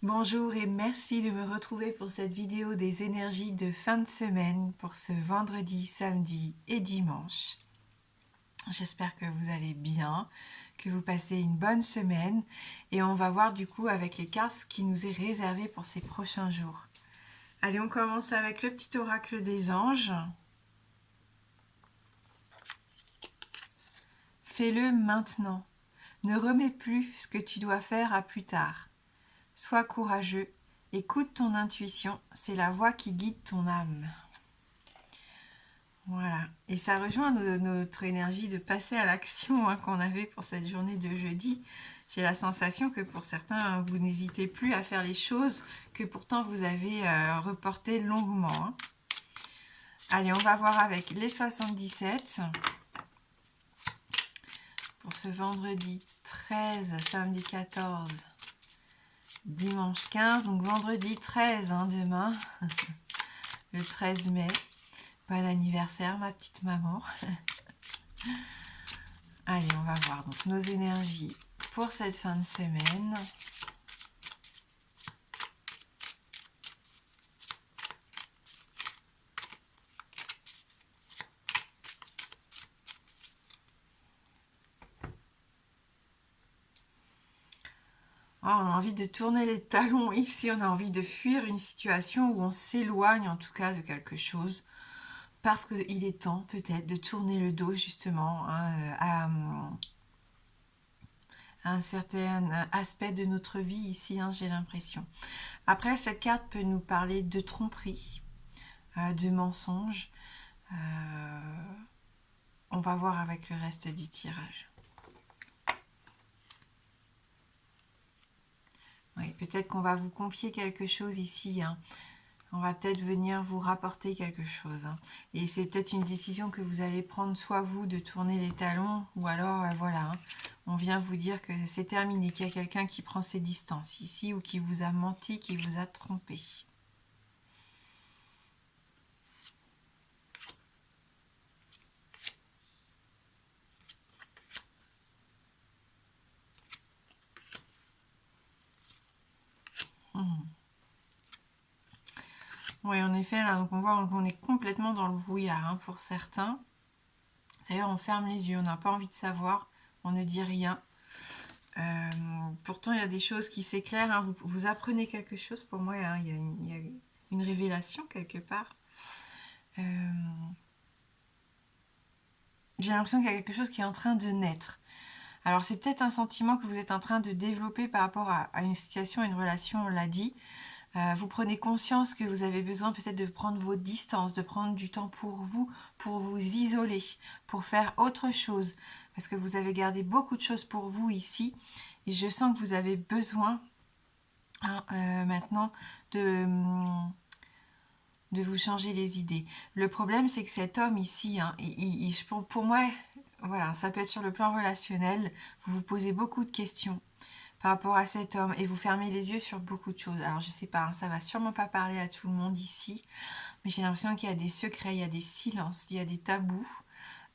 Bonjour et merci de me retrouver pour cette vidéo des énergies de fin de semaine pour ce vendredi, samedi et dimanche. J'espère que vous allez bien, que vous passez une bonne semaine et on va voir du coup avec les cartes ce qui nous est réservé pour ces prochains jours. Allez, on commence avec le petit oracle des anges. Fais-le maintenant. Ne remets plus ce que tu dois faire à plus tard. Sois courageux, écoute ton intuition, c'est la voix qui guide ton âme. Voilà, et ça rejoint notre énergie de passer à l'action qu'on avait pour cette journée de jeudi. J'ai la sensation que pour certains, vous n'hésitez plus à faire les choses que pourtant vous avez reportées longuement. Allez, on va voir avec les 77 pour ce vendredi 13, samedi 14, dimanche 15. Donc vendredi 13, demain, le 13 mai. Bon anniversaire, ma petite maman. Allez, on va voir donc nos énergies pour cette fin de semaine. Oh, on a envie de tourner les talons ici, on a envie de fuir une situation où on s'éloigne en tout cas de quelque chose. Parce qu'il est temps peut-être de tourner le dos justement à un certain aspect de notre vie ici, j'ai l'impression. Après, cette carte peut nous parler de tromperie, de mensonge. On va voir avec le reste du tirage. Oui, peut-être qu'on va vous confier quelque chose ici. On va peut-être venir vous rapporter quelque chose. Et c'est peut-être une décision que vous allez prendre, soit vous de tourner les talons, ou alors voilà, on vient vous dire que c'est terminé, qu'il y a quelqu'un qui prend ses distances ici, ou qui vous a menti, qui vous a trompé. Oui, en effet, là, donc on voit qu'on est complètement dans le brouillard pour certains. D'ailleurs, on ferme les yeux, on n'a pas envie de savoir, on ne dit rien. Pourtant, il y a des choses qui s'éclairent. Vous apprenez quelque chose. Pour moi, il y a une révélation quelque part. J'ai l'impression qu'il y a quelque chose qui est en train de naître. Alors, c'est peut-être un sentiment que vous êtes en train de développer par rapport à une situation, à une relation, on l'a dit. Vous prenez conscience que vous avez besoin peut-être de prendre vos distances, de prendre du temps pour vous isoler, pour faire autre chose. Parce que vous avez gardé beaucoup de choses pour vous ici. Et je sens que vous avez besoin maintenant de vous changer les idées. Le problème, c'est que cet homme ici, pour moi, voilà, ça peut être sur le plan relationnel, vous vous posez beaucoup de questions par rapport à cet homme et vous fermez les yeux sur beaucoup de choses. Alors je sais pas, ça va sûrement pas parler à tout le monde ici, mais j'ai l'impression qu'il y a des secrets, il y a des silences, il y a des tabous,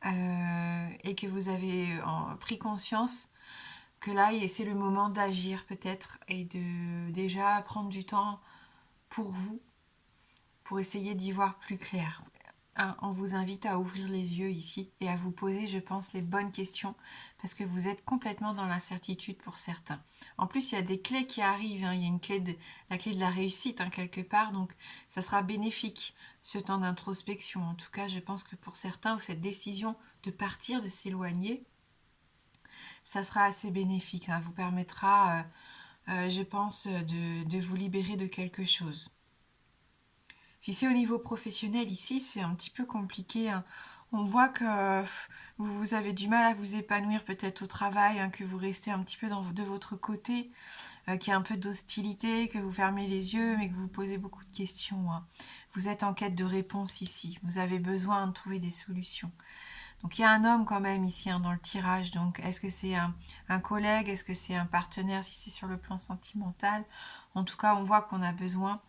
et que vous avez pris conscience que là, c'est le moment d'agir peut-être et de déjà prendre du temps pour vous, pour essayer d'y voir plus clair. On vous invite à ouvrir les yeux ici et à vous poser, je pense, les bonnes questions parce que vous êtes complètement dans l'incertitude pour certains. En plus, il y a des clés qui arrivent. Il y a la clé de la réussite quelque part, donc ça sera bénéfique ce temps d'introspection. En tout cas, je pense que pour certains, cette décision de partir, de s'éloigner, ça sera assez bénéfique. Ça vous permettra, je pense, de vous libérer de quelque chose. Si c'est au niveau professionnel ici, c'est un petit peu compliqué. On voit que vous avez du mal à vous épanouir peut-être au travail, que vous restez un petit peu de votre côté, qu'il y a un peu d'hostilité, que vous fermez les yeux, mais que vous posez beaucoup de questions. Vous êtes en quête de réponses ici. Vous avez besoin de trouver des solutions. Donc il y a un homme quand même ici dans le tirage. Donc est-ce que c'est un collègue? Est-ce que c'est un partenaire si c'est sur le plan sentimental? En tout cas, on voit qu'on a besoin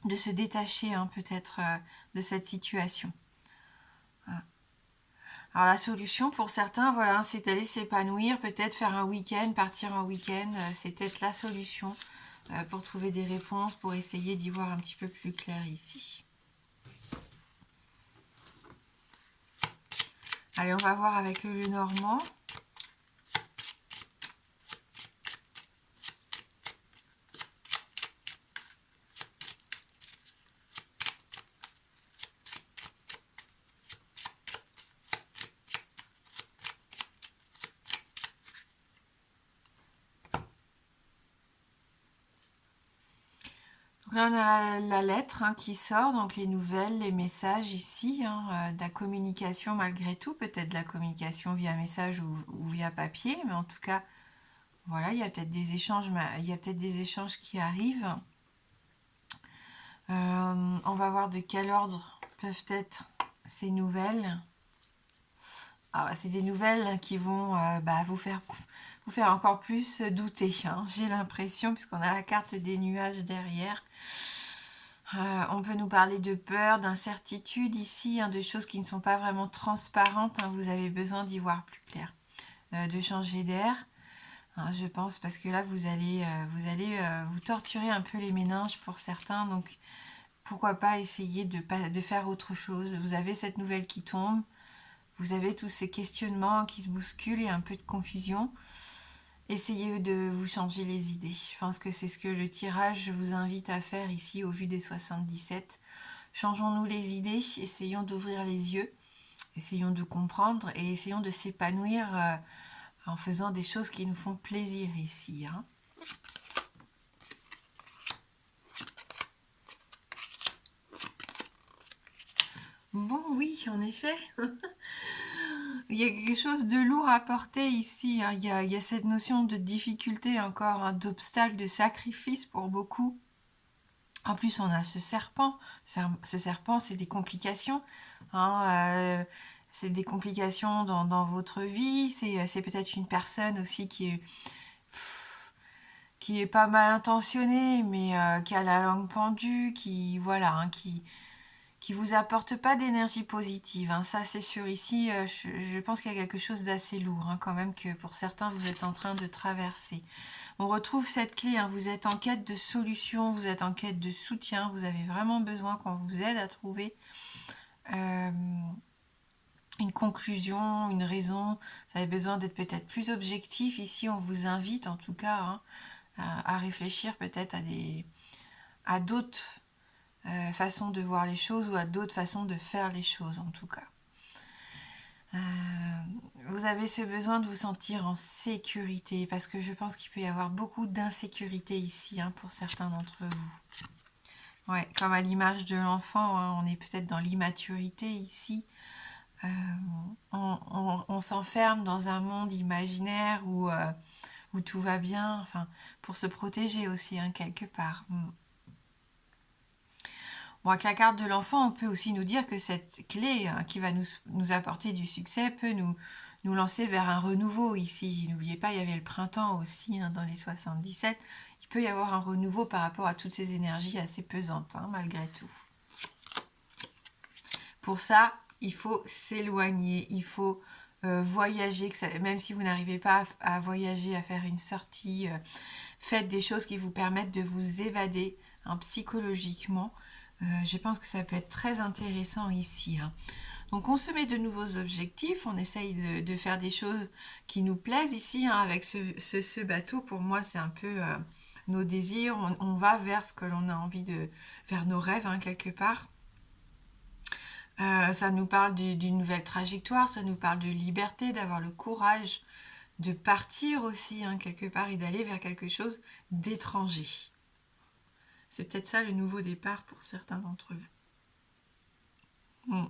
de se détacher peut-être de cette situation. Voilà. Alors la solution pour certains, voilà, c'est d'aller s'épanouir, peut-être faire un week-end, partir en week-end, c'est peut-être la solution pour trouver des réponses, pour essayer d'y voir un petit peu plus clair ici. Allez, on va voir avec le Lenormand. Donc là, on a la lettre qui sort, donc les nouvelles, les messages ici, de la communication malgré tout, peut-être de la communication via message ou via papier, mais en tout cas, voilà, il y a peut-être des échanges, il y a peut-être des échanges qui arrivent. On va voir de quel ordre peuvent être ces nouvelles. C'est des nouvelles qui vont vous faire encore plus douter, j'ai l'impression, puisqu'on a la carte des nuages derrière. On peut nous parler de peur, d'incertitude ici, de choses qui ne sont pas vraiment transparentes. Vous avez besoin d'y voir plus clair, de changer d'air, je pense, parce que là, vous allez vous torturer un peu les méninges pour certains. Donc, pourquoi pas essayer de faire autre chose. Vous avez cette nouvelle qui tombe. Vous avez tous ces questionnements qui se bousculent et un peu de confusion. Essayez de vous changer les idées. Je pense que c'est ce que le tirage vous invite à faire ici au vu des 77. Changeons-nous les idées, essayons d'ouvrir les yeux, essayons de comprendre et essayons de s'épanouir en faisant des choses qui nous font plaisir ici. Bon, oui, en effet. Il y a quelque chose de lourd à porter ici. Il y a cette notion de difficulté encore, d'obstacle, de sacrifice pour beaucoup. En plus, on a ce serpent. Ce serpent, c'est des complications. C'est des complications dans votre vie. C'est peut-être une personne aussi qui est pas mal intentionnée, mais qui a la langue pendue, qui vous apporte pas d'énergie positive. Ça, c'est sûr. Ici, je pense qu'il y a quelque chose d'assez lourd, quand même, que pour certains, vous êtes en train de traverser. On retrouve cette clé, vous êtes en quête de solution, vous êtes en quête de soutien, vous avez vraiment besoin qu'on vous aide à trouver une conclusion, une raison. Vous avez besoin d'être peut-être plus objectif. Ici, on vous invite, en tout cas, à réfléchir peut-être à d'autres façons de voir les choses ou à d'autres façons de faire les choses, en tout cas. Vous avez ce besoin de vous sentir en sécurité, parce que je pense qu'il peut y avoir beaucoup d'insécurité ici, pour certains d'entre vous. Ouais, comme à l'image de l'enfant, on est peut-être dans l'immaturité ici. On s'enferme dans un monde imaginaire où tout va bien, pour se protéger aussi, quelque part. Bon, avec la carte de l'enfant, on peut aussi nous dire que cette clé qui va nous apporter du succès peut nous lancer vers un renouveau ici. N'oubliez pas, il y avait le printemps aussi dans les 77. Il peut y avoir un renouveau par rapport à toutes ces énergies assez pesantes, malgré tout. Pour ça, il faut s'éloigner, il faut voyager, même si vous n'arrivez pas à voyager, à faire une sortie, faites des choses qui vous permettent de vous évader psychologiquement. Je pense que ça peut être très intéressant ici. Donc on se met de nouveaux objectifs, on essaye de faire des choses qui nous plaisent ici. Avec ce bateau, pour moi, c'est un peu nos désirs. On va vers ce que l'on a envie vers nos rêves, quelque part. Ça nous parle d'une nouvelle trajectoire, ça nous parle de liberté, d'avoir le courage de partir aussi, quelque part, et d'aller vers quelque chose d'étranger. C'est peut-être ça le nouveau départ pour certains d'entre vous.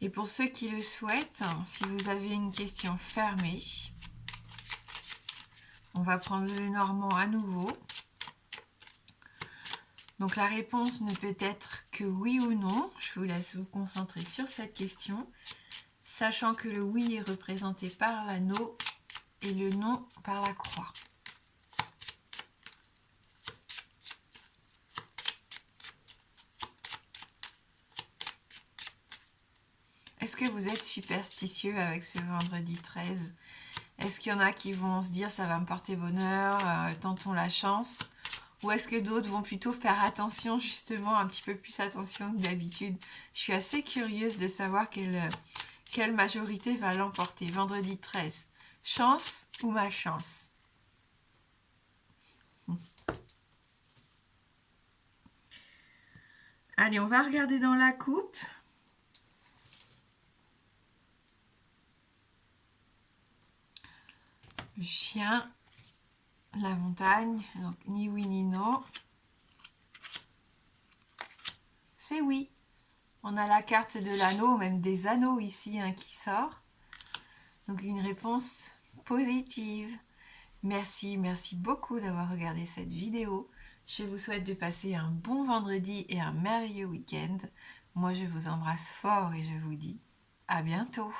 Et pour ceux qui le souhaitent, si vous avez une question fermée, on va prendre le Normand à nouveau. Donc la réponse ne peut être que oui ou non. Je vous laisse vous concentrer sur cette question, sachant que le oui est représenté par l'anneau et le non par la croix. Est-ce que vous êtes superstitieux avec ce vendredi 13? Est-ce qu'il y en a qui vont se dire ça va me porter bonheur, tentons la chance? Ou est-ce que d'autres vont plutôt faire attention, justement, un petit peu plus attention que d'habitude? Je suis assez curieuse de savoir quelle majorité va l'emporter. Vendredi 13, chance ou malchance? Allez, on va regarder dans la coupe. Le chien, la montagne, donc ni oui ni non. C'est oui. On a la carte de l'anneau, même des anneaux ici hein, qui sort. Donc une réponse positive. Merci, merci beaucoup d'avoir regardé cette vidéo. Je vous souhaite de passer un bon vendredi et un merveilleux week-end. Moi, je vous embrasse fort et je vous dis à bientôt.